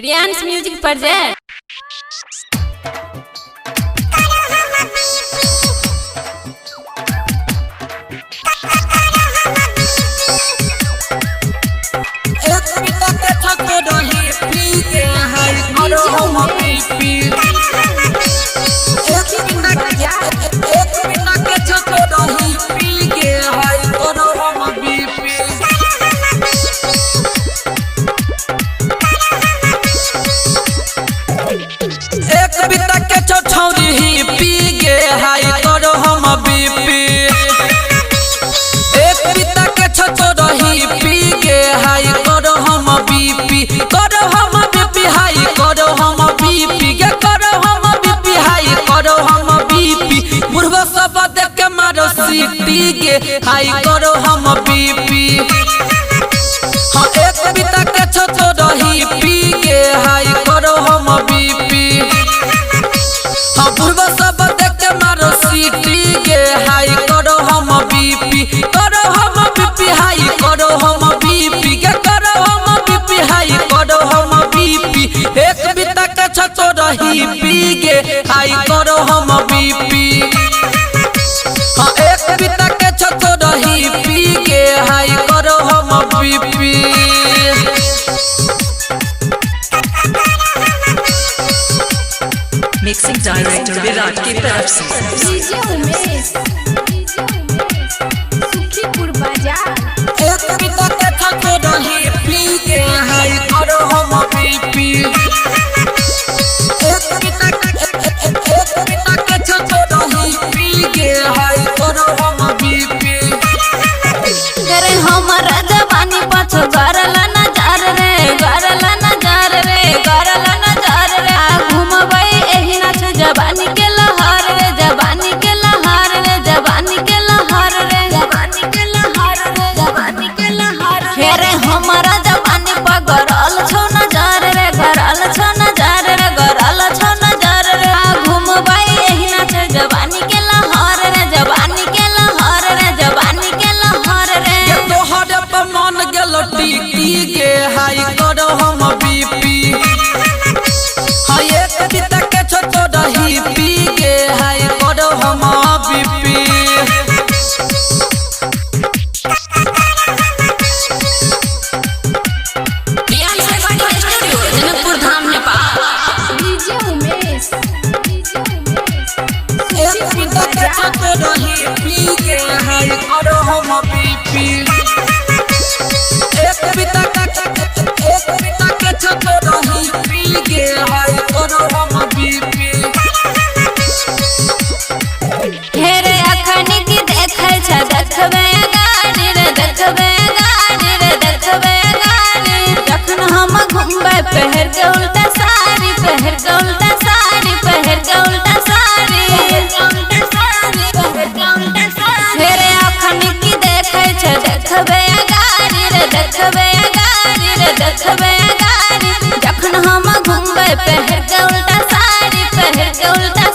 रियांस music project हाई करो हम BP हाँ एक पिता के छो रही पी के हाई करो हम बीपी हाँ पूर्व सब देख के मारो सीटी के हाई करो हम बीपी हाई करो हम बीपी के करो हम बीपी हाई करो हम बीपी एक पिता के छो रही पी के हाई करो हम बीपी हाँ एक पिता के छो रही पी के हाई करो हम बीपी मिक्सिंग डायरेक्टर विराट की तरफ से डीजे उमेश सुखीपुर बाजार एक पिता के छो रही पी के हाई करो हम बीपी एक पिता के छो रही पी के हाई करो हम बीपी करे हमारा जवानी पाछो गरला नजार रे गरला नजार रे गरला नजार रे घुमबई एही नाच जवानी के लहर रे जवानी के लहर रे जवानी के लहर रे जवानी के लहर रे जवानी के लहर रे हमारा जवानी पर गरल छो नजार रे गरल छो नजार रे गरल छो नजार रे घुमबई एही नाच जवानी के लहर रे जवानी के लहर रे जवानी के लहर रे तोहरे पर मन गेलो टिकी के हाई करो हम बीपी हाँ एक पिता के छो रही पी के हाई करो हम बीपी जनकपुर धाम नेपाल डीजे उमेश एक पिता के छो रही पी के हाई करो हम बीपी एक पिता के छो रही पी के हाई करो हम बीपी हेरे अखनी की देखै छ देखबे गाड़ी रे देखबे गाड़ी रे देखबे गाड़ी जखन हम घुमबै पहर के उल्टा साड़ी पहर के उल्टा साड़ी पहर के उल्टा साड़ी पहर के उल्टा साड़ी हेरे अखनी की देखै छ देखबे गाड़ी रे देखबे गाड़ी रे देखबे गाड़ी जखन हम घुमबै पहर के उल्टा साड़ी पहर के उल्टा